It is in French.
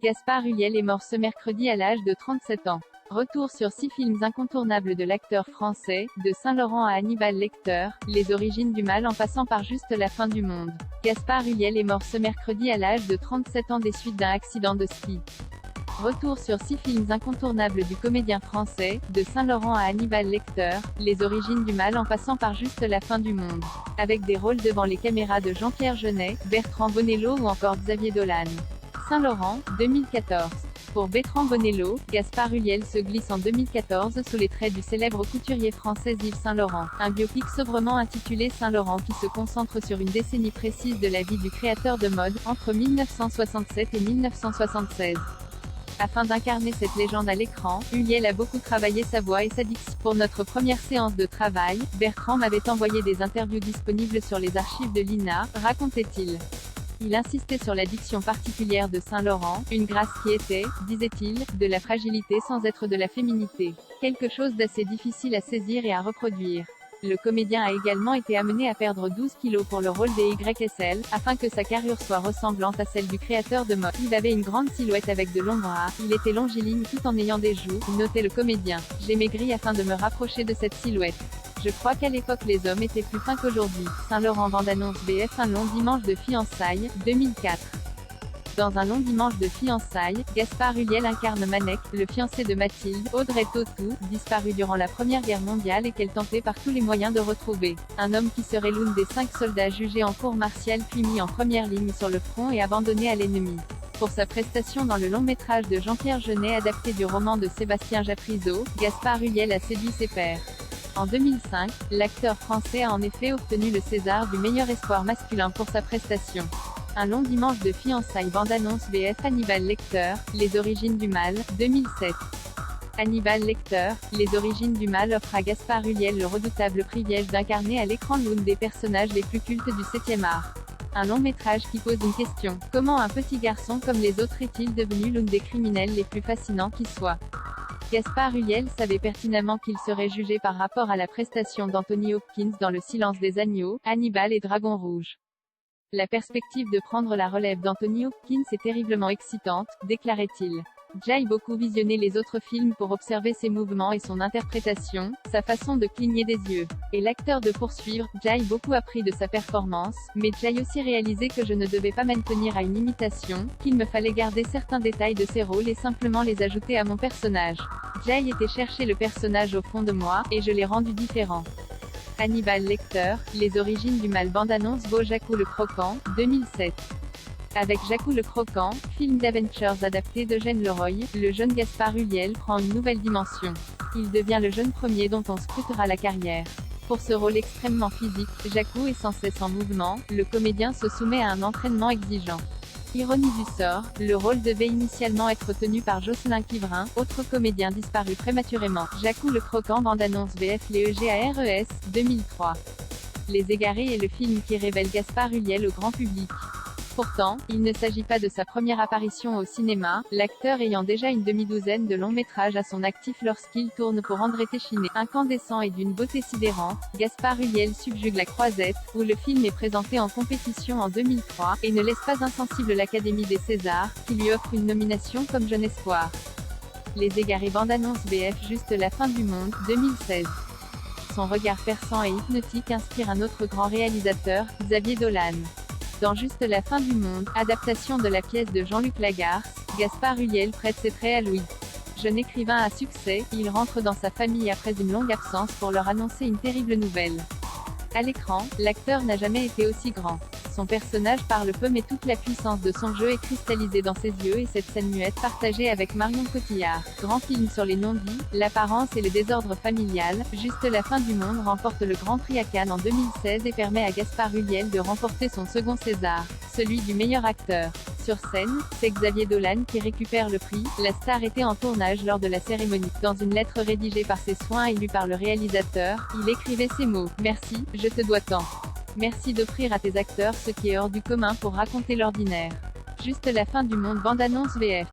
Gaspard Ulliel est mort ce mercredi à l'âge de 37 ans. Retour sur 6 films incontournables de l'acteur français, de Saint-Laurent à Hannibal Lecter, Les origines du mal en passant par Juste la fin du monde. Gaspard Ulliel est mort ce mercredi à l'âge de 37 ans des suites d'un accident de ski. Retour sur 6 films incontournables du comédien français, de Saint-Laurent à Hannibal Lecter, Les origines du mal en passant par Juste la fin du monde. Avec des rôles devant les caméras de Jean-Pierre Jeunet, Bertrand Bonello ou encore Xavier Dolan. Saint-Laurent, 2014. Pour Bertrand Bonello, Gaspard Ulliel se glisse en 2014 sous les traits du célèbre couturier français Yves Saint-Laurent. Un biopic sobrement intitulé Saint-Laurent qui se concentre sur une décennie précise de la vie du créateur de mode, entre 1967 et 1976. Afin d'incarner cette légende à l'écran, Ulliel a beaucoup travaillé sa voix et sa diction. Pour notre première séance de travail, Bertrand m'avait envoyé des interviews disponibles sur les archives de l'INA, racontait-il. Il insistait sur la diction particulière de Saint-Laurent, une grâce qui était, disait-il, de la fragilité sans être de la féminité. Quelque chose d'assez difficile à saisir et à reproduire. Le comédien a également été amené à perdre 12 kilos pour le rôle des YSL, afin que sa carrure soit ressemblante à celle du créateur de mode. Il avait une grande silhouette avec de longs bras, il était longiligne tout en ayant des joues, notait le comédien. J'ai maigri afin de me rapprocher de cette silhouette. Je crois qu'à l'époque les hommes étaient plus fins qu'aujourd'hui. Saint-Laurent bande-annonce BF. Un long dimanche de fiançailles, 2004. Dans Un long dimanche de fiançailles, Gaspard Ulliel incarne Manek, le fiancé de Mathilde, Audrey Tautou, disparu durant la Première Guerre mondiale et qu'elle tentait par tous les moyens de retrouver. Un homme qui serait l'une des 5 soldats jugés en cour martiale puis mis en première ligne sur le front et abandonné à l'ennemi. Pour sa prestation dans le long-métrage de Jean-Pierre Jeunet adapté du roman de Sébastien Japrisot, Gaspard Ulliel a séduit ses pairs. En 2005, l'acteur français a en effet obtenu le César du meilleur espoir masculin pour sa prestation. Un long dimanche de fiançailles bande-annonce VF. Hannibal Lecter, Les origines du mal, 2007. Hannibal Lecter, Les origines du mal offre à Gaspard Ulliel le redoutable privilège d'incarner à l'écran l'une des personnages les plus cultes du 7e art. Un long métrage qui pose une question. Comment un petit garçon comme les autres est-il devenu l'une des criminels les plus fascinants qui soient? Gaspard Ulliel savait pertinemment qu'il serait jugé par rapport à la prestation d'Anthony Hopkins dans Le silence des agneaux, Hannibal et Dragon rouge. La perspective de prendre la relève d'Anthony Hopkins est terriblement excitante, déclarait-il. J'ai beaucoup visionné les autres films pour observer ses mouvements et son interprétation, sa façon de cligner des yeux. Et l'acteur de poursuivre, j'ai beaucoup appris de sa performance, mais j'ai aussi réalisé que je ne devais pas m'en tenir à une imitation, qu'il me fallait garder certains détails de ses rôles et simplement les ajouter à mon personnage. J'ai été chercher le personnage au fond de moi, et je l'ai rendu différent. Hannibal Lecter, Les origines du mal bande-annonce Jacou le Croquant, 2007. Avec Jacou le Croquant, film d'Avengers adapté d'Eugène Leroy, le jeune Gaspard Ulliel prend une nouvelle dimension. Il devient le jeune premier dont on scrutera la carrière. Pour ce rôle extrêmement physique, Jacou est sans cesse en mouvement, le comédien se soumet à un entraînement exigeant. Ironie du sort, le rôle devait initialement être tenu par Jocelyn Quivrin, autre comédien disparu prématurément. Jacou le Croquant bande-annonce VF. Les EGARES, 2003. Les Égarés est le film qui révèle Gaspard Ulliel au grand public. Pourtant, il ne s'agit pas de sa première apparition au cinéma, l'acteur ayant déjà une demi-douzaine de longs métrages à son actif lorsqu'il tourne pour André Téchiné. Incandescent et d'une beauté sidérante, Gaspard Ulliel subjugue La Croisette, où le film est présenté en compétition en 2003, et ne laisse pas insensible l'Académie des Césars, qui lui offre une nomination comme jeune espoir. Les Égarés bande-annonce BF. Juste la fin du monde, 2016. Son regard perçant et hypnotique inspire un autre grand réalisateur, Xavier Dolan. Dans Juste la fin du monde, adaptation de la pièce de Jean-Luc Lagarce, Gaspard Ulliel prête ses traits à Louis. Jeune écrivain à succès, il rentre dans sa famille après une longue absence pour leur annoncer une terrible nouvelle. À l'écran, l'acteur n'a jamais été aussi grand. Son personnage parle peu mais toute la puissance de son jeu est cristallisée dans ses yeux et cette scène muette partagée avec Marion Cotillard. Grand film sur les non-dits, l'apparence et le désordre familial, Juste la fin du monde remporte le Grand Prix à Cannes en 2016 et permet à Gaspard Ulliel de remporter son second César, celui du meilleur acteur. Sur scène, c'est Xavier Dolan qui récupère le prix. La star était en tournage lors de la cérémonie. Dans une lettre rédigée par ses soins et lue par le réalisateur, il écrivait ces mots. Merci, je te dois tant. Merci d'offrir à tes acteurs ce qui est hors du commun pour raconter l'ordinaire. Juste la fin du monde bande-annonce VF.